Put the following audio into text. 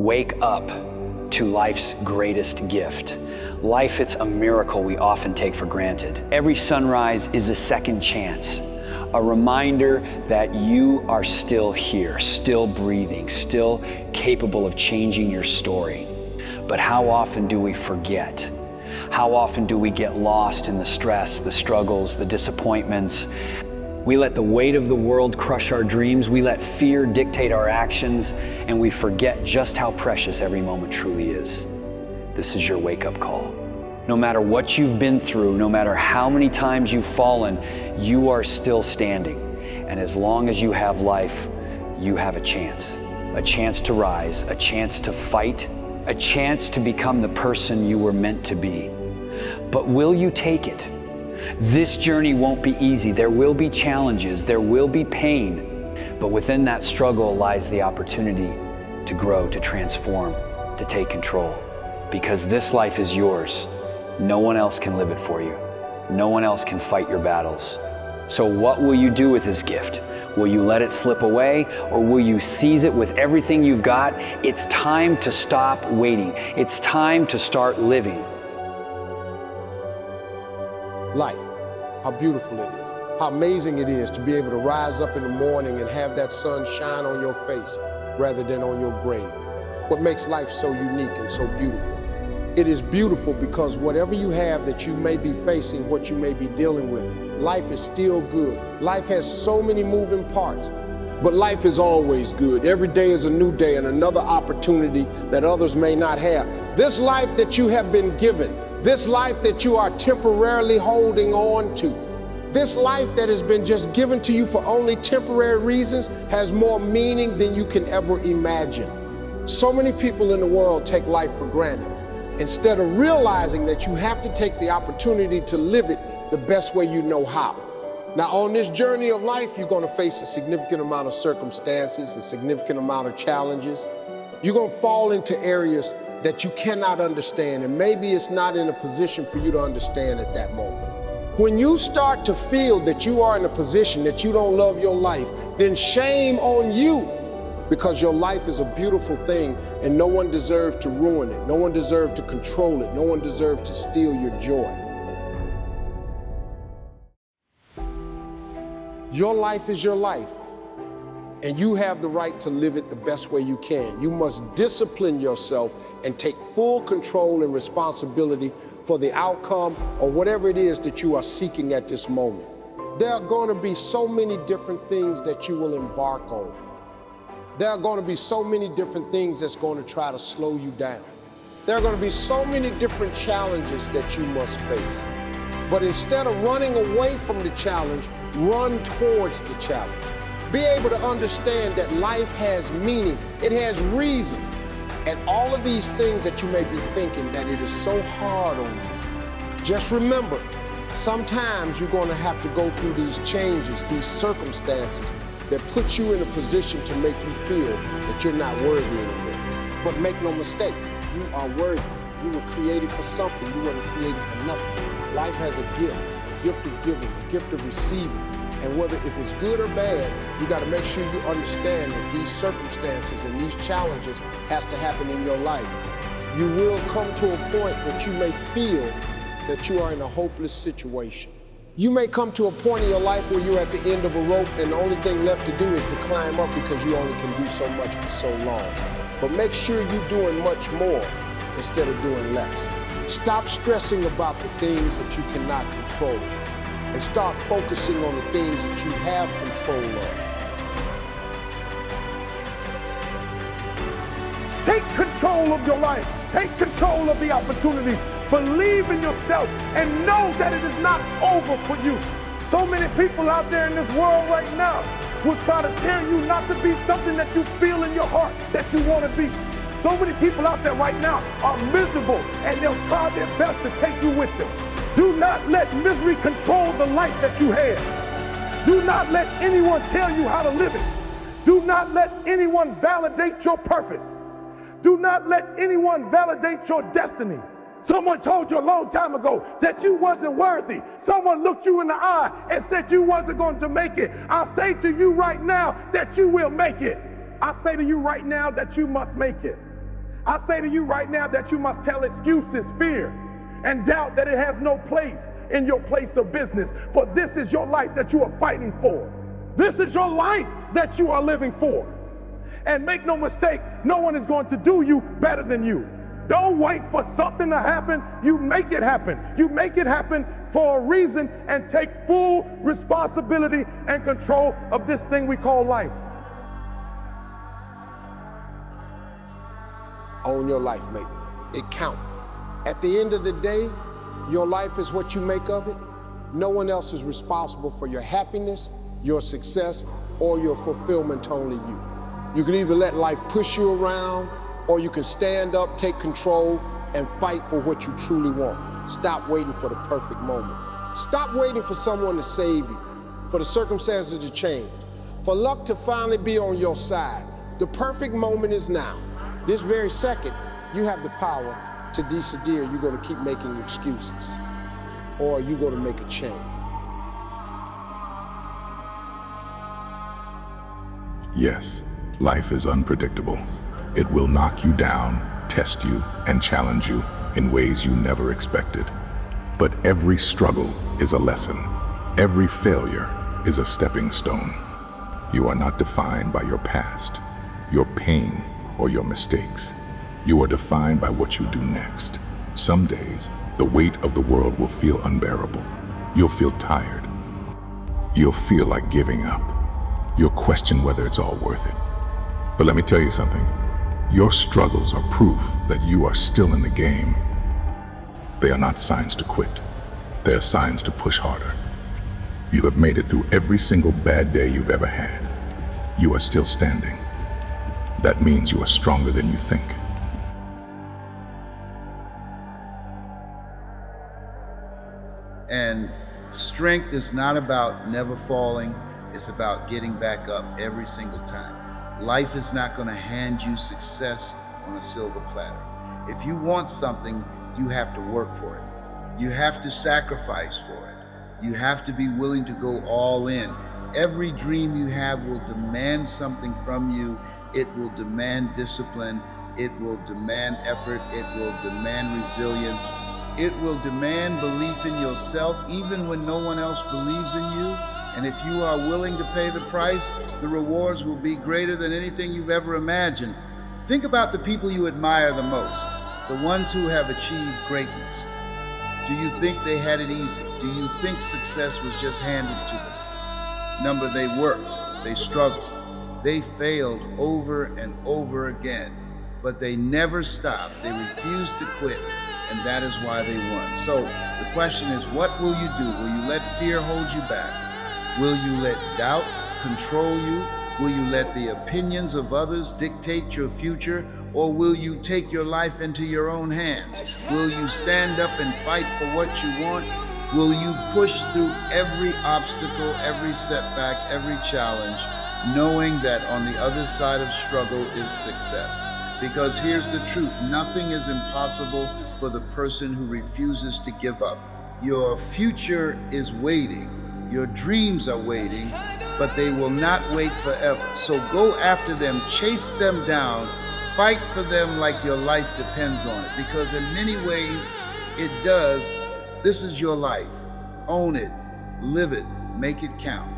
Wake up to life's greatest gift. Life, it's a miracle we often take for granted. Every sunrise is a second chance, a reminder that you are still here, still breathing, still capable of changing your story. But how often do we forget? How often do we get lost in the stress, the struggles, the disappointments? We let the weight of the world crush our dreams. We let fear dictate our actions, and we forget just how precious every moment truly is. This is your wake-up call. No matter what you've been through, no matter how many times you've fallen, you are still standing. And as long as you have life, you have a chance to rise, a chance to fight, a chance to become the person you were meant to be. But will you take it? This journey won't be easy. There will be challenges, there will be pain, but within that struggle lies the opportunity to grow, to transform, to take control. Because this life is yours. No one else can live it for you. No one else can fight your battles. So what will you do with this gift? Will you let it slip away, or will you seize it with everything you've got? It's time to stop waiting. It's time to start living. Life, how beautiful it is, how amazing it is to be able to rise up in the morning and have that sun shine on your face rather than on your grave. What makes life so unique and so beautiful? It is beautiful because whatever you have that you may be facing, what you may be dealing with, life is still good. Life has so many moving parts, but life is always good. Every day is a new day and another opportunity that others may not have. This life that you have been given, this life that you are temporarily holding on to, this life that has been just given to you for only temporary reasons has more meaning than you can ever imagine. So many people in the world take life for granted instead of realizing that you have to take the opportunity to live it the best way you know how. Now, on this journey of life, you're going to face a significant amount of circumstances, a significant amount of challenges. You're going to fall into areas that you cannot understand, and maybe it's not in a position for you to understand at that moment. When you start to feel that you are in a position that you don't love your life, then shame on you, because your life is a beautiful thing and no one deserves to ruin it. No one deserves to control it. No one deserves to steal your joy. Your life is your life, and you have the right to live it the best way you can. You must discipline yourself and take full control and responsibility for the outcome or whatever it is that you are seeking at this moment. There are going to be so many different things that you will embark on. There are going to be so many different things that's going to try to slow you down. There are going to be so many different challenges that you must face. But instead of running away from the challenge, run towards the challenge. Be able to understand that life has meaning, it has reason. And all of these things that you may be thinking that it is so hard on you, just remember, sometimes you're going to have to go through these changes, these circumstances that put you in a position to make you feel that you're not worthy anymore. But make no mistake, you are worthy. You were created for something. You weren't created for nothing. Life has a gift of giving, a gift of receiving. And whether if it's good or bad, you got to make sure you understand that these circumstances and these challenges has to happen in your life. You will come to a point that you may feel that you are in a hopeless situation. You may come to a point in your life where you're at the end of a rope and the only thing left to do is to climb up because you only can do so much for so long. But make sure you're doing much more instead of doing less. Stop stressing about the things that you cannot control and start focusing on the things that you have control of. Take control of your life. Take control of the opportunities. Believe in yourself and know that it is not over for you. So many people out there in this world right now will try to tell you not to be something that you feel in your heart that you want to be. So many people out there right now are miserable and they'll try their best to take you with them. Do not let misery control the life that you have. Do not let anyone tell you how to live it. Do not let anyone validate your purpose. Do not let anyone validate your destiny. Someone told you a long time ago that you wasn't worthy. Someone looked you in the eye and said you wasn't going to make it. I'll say to you right now that you will make it. I say to you right now that you must make it. I say to you right now that you must tell excuses, fear, and doubt that it has no place in your place of business. For this is your life that you are fighting for. This is your life that you are living for. And make no mistake, no one is going to do you better than you. Don't wait for something to happen. You make it happen. You make it happen for a reason and take full responsibility and control of this thing we call life. Own your life, mate. It counts. At the end of the day, your life is what you make of it. No one else is responsible for your happiness, your success, or your fulfillment, only you. You can either let life push you around, or you can stand up, take control, and fight for what you truly want. Stop waiting for the perfect moment. Stop waiting for someone to save you, for the circumstances to change, for luck to finally be on your side. The perfect moment is now. This very second, you have the power to decide you're going to keep making excuses, or you're going to make a change. Yes, life is unpredictable. It will knock you down, test you, and challenge you in ways you never expected. But every struggle is a lesson. Every failure is a stepping stone. You are not defined by your past, your pain, or your mistakes. You are defined by what you do next. Some days, the weight of the world will feel unbearable. You'll feel tired. You'll feel like giving up. You'll question whether it's all worth it. But let me tell you something. Your struggles are proof that you are still in the game. They are not signs to quit. They are signs to push harder. You have made it through every single bad day you've ever had. You are still standing. That means you are stronger than you think. And strength is not about never falling. It's about getting back up every single time. Life is not going to hand you success on a silver platter. If you want something, you have to work for it. You have to sacrifice for it. You have to be willing to go all in. Every dream you have will demand something from you. It will demand discipline. It will demand effort. It will demand resilience. It will demand belief in yourself, even when no one else believes in you. And if you are willing to pay the price, the rewards will be greater than anything you've ever imagined. Think about the people you admire the most, the ones who have achieved greatness. Do you think they had it easy? Do you think success was just handed to them? Number, they worked, they struggled, they failed over and over again, but they never stopped. They refused to quit, and that is why they won. So the question is, what will you do? Will you let fear hold you back? Will you let doubt control you? Will you let the opinions of others dictate your future? Or will you take your life into your own hands? Will you stand up and fight for what you want? Will you push through every obstacle, every setback, every challenge, knowing that on the other side of struggle is success? Because here's the truth, nothing is impossible for the person who refuses to give up. Your future is waiting. Your dreams are waiting, but they will not wait forever. So go after them, chase them down, fight for them like your life depends on it. Because in many ways, it does. This is your life. Own it, live it, make it count.